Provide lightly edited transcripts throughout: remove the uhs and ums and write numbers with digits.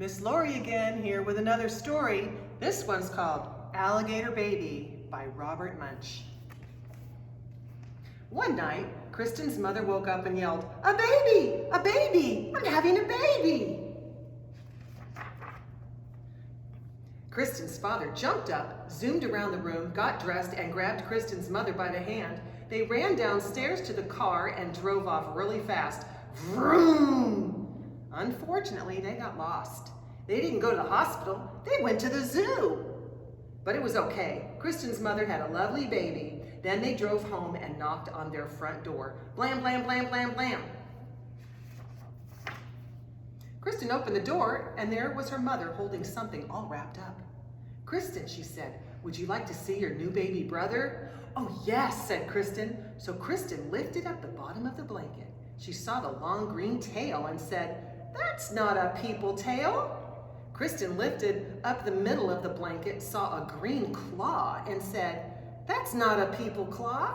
Miss Lori again here with another story. This one's called Alligator Baby by Robert Munsch. One night, Kristen's mother woke up and yelled, "A baby! A baby! I'm having a baby!" Kristen's father jumped up, zoomed around the room, got dressed, and grabbed Kristen's mother by the hand. They ran downstairs to the car and drove off really fast. Vroom! Unfortunately, they got lost. They didn't go to the hospital, they went to the zoo. But it was okay. Kristen's mother had a lovely baby. Then they drove home and knocked on their front door. Blam, blam, blam, blam, blam. Kristen opened the door, and there was her mother holding something all wrapped up. "Kristen," she said, "would you like to see your new baby brother?" "Oh, yes," said Kristen. So Kristen lifted up the bottom of the blanket. She saw the long green tail and said, "That's not a people tail." Kristen lifted up the middle of the blanket, saw a green claw, and said, "That's not a people claw."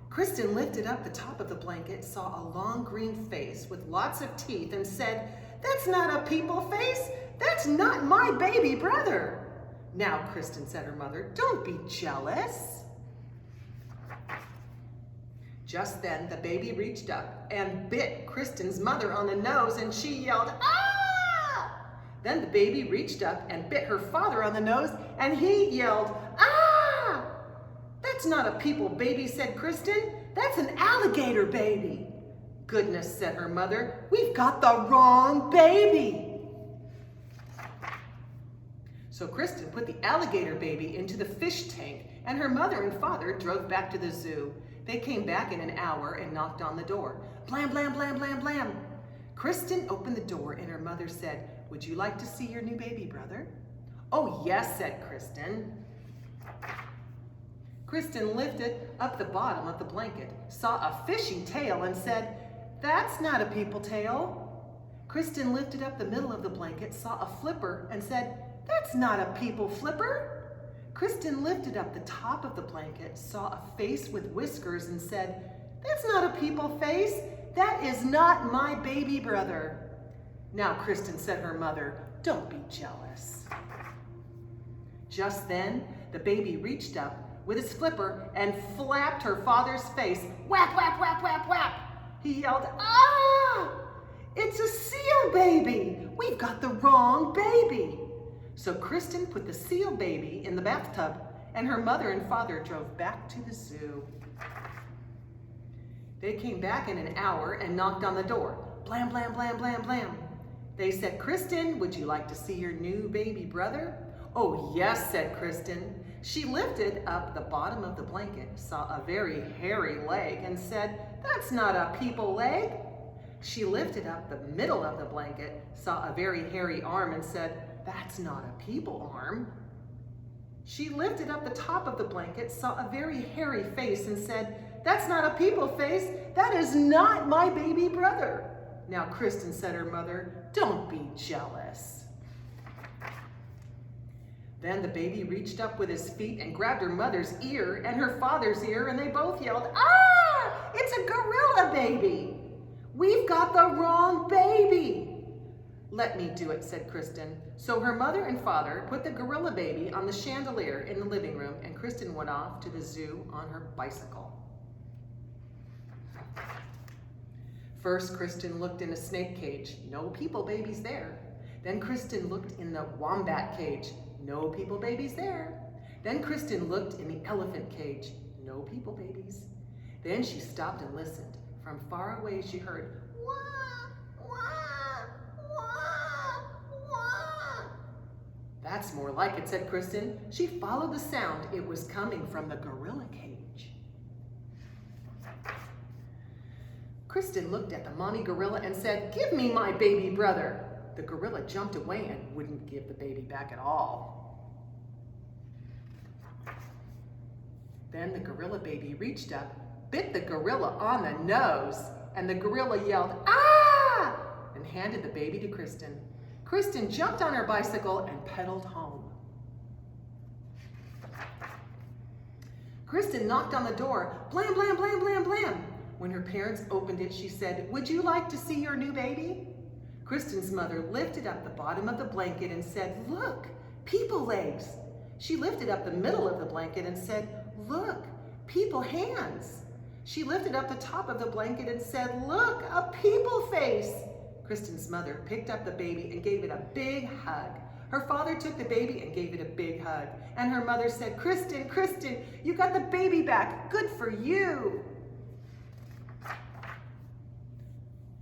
Kristen lifted up the top of the blanket, saw a long green face with lots of teeth, and said, "That's not a people face. That's not my baby brother." "Now, Kristen," said her mother, "don't be jealous." Just then, the baby reached up and bit Kristen's mother on the nose, and she yelled, "Ah!" Then the baby reached up and bit her father on the nose, and he yelled, "Ah!" "That's not a people baby," said Kristen. "That's an alligator baby." "Goodness," said her mother, "we've got the wrong baby." So Kristen put the alligator baby into the fish tank, and her mother and father drove back to the zoo. They came back in an hour and knocked on the door. Blam, blam, blam, blam, blam. Kristen opened the door, and her mother said, "Would you like to see your new baby brother?" "Oh, yes," said Kristen. Kristen lifted up the bottom of the blanket, saw a fishy tail, and said, "That's not a people tail." Kristen lifted up the middle of the blanket, saw a flipper, and said, "That's not a people flipper." Kristen lifted up the top of the blanket, saw a face with whiskers, and said, "That's not a people face. That is not my baby brother." "Now, Kristen," said her mother, "don't be jealous." Just then, the baby reached up with his flipper and flapped her father's face. Whap, whap, whap, whap, whap. He yelled, "Ah! It's a seal baby. We've got the wrong baby." So Kristen put the seal baby in the bathtub, and her mother and father drove back to the zoo. They came back in an hour and knocked on the door. Blam, blam, blam, blam, blam. They said, "Kristen, would you like to see your new baby brother?" "Oh, yes," said Kristen. She lifted up the bottom of the blanket, saw a very hairy leg, and said, "That's not a people leg." She lifted up the middle of the blanket, saw a very hairy arm, and said, "That's not a people arm." She lifted up the top of the blanket, saw a very hairy face, and said, "That's not a people face. That is not my baby brother." "Now, Kristen," said her mother, "don't be jealous." Then the baby reached up with his feet and grabbed her mother's ear and her father's ear, and they both yelled, "Ah! It's a gorilla baby. We've got the wrong baby." "Let me do it," said Kristen. So her mother and father put the gorilla baby on the chandelier in the living room, and Kristen went off to the zoo on her bicycle. First, Kristen looked in a snake cage. No people babies there. Then Kristen looked in the wombat cage. No people babies there. Then Kristen looked in the elephant cage. No people babies. Then she stopped and listened. From far away she heard, "Wah, wah, wah, wah." "That's more like it," said Kristen. She followed the sound. It was coming from the gorilla cage. Kristen looked at the mommy gorilla and said, "Give me my baby brother." The gorilla jumped away and wouldn't give the baby back at all. Then the gorilla baby reached up, bit the gorilla on the nose, and the gorilla yelled, "Ah!" and handed the baby to Kristen. Kristen jumped on her bicycle and pedaled home. Kristen knocked on the door. Blam, blam, blam, blam, blam. When her parents opened it, she said, "Would you like to see your new baby?" Kristen's mother lifted up the bottom of the blanket and said, "Look, people legs." She lifted up the middle of the blanket and said, "Look, people hands." She lifted up the top of the blanket and said, "Look, a people face." Kristen's mother picked up the baby and gave it a big hug. Her father took the baby and gave it a big hug. And her mother said, "Kristen, Kristen, you got the baby back. Good for you."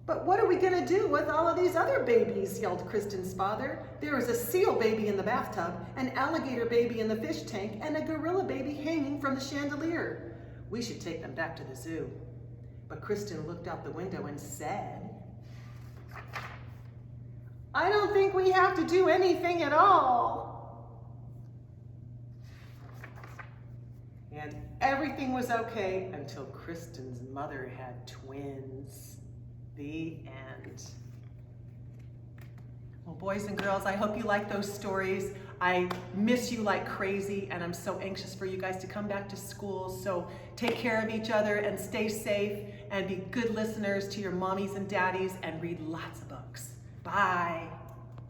"But what are we going to do with all of these other babies?" yelled Kristen's father. "There is a seal baby in the bathtub, an alligator baby in the fish tank, and a gorilla baby hanging from the chandelier. We should take them back to the zoo." But Kristen looked out the window and said, "I don't think we have to do anything at all." And everything was okay until Kristen's mother had twins. The end. Well, boys and girls, I hope you like those stories. I miss you like crazy, and I'm so anxious for you guys to come back to school. So take care of each other and stay safe and be good listeners to your mommies and daddies and read lots of books. Bye.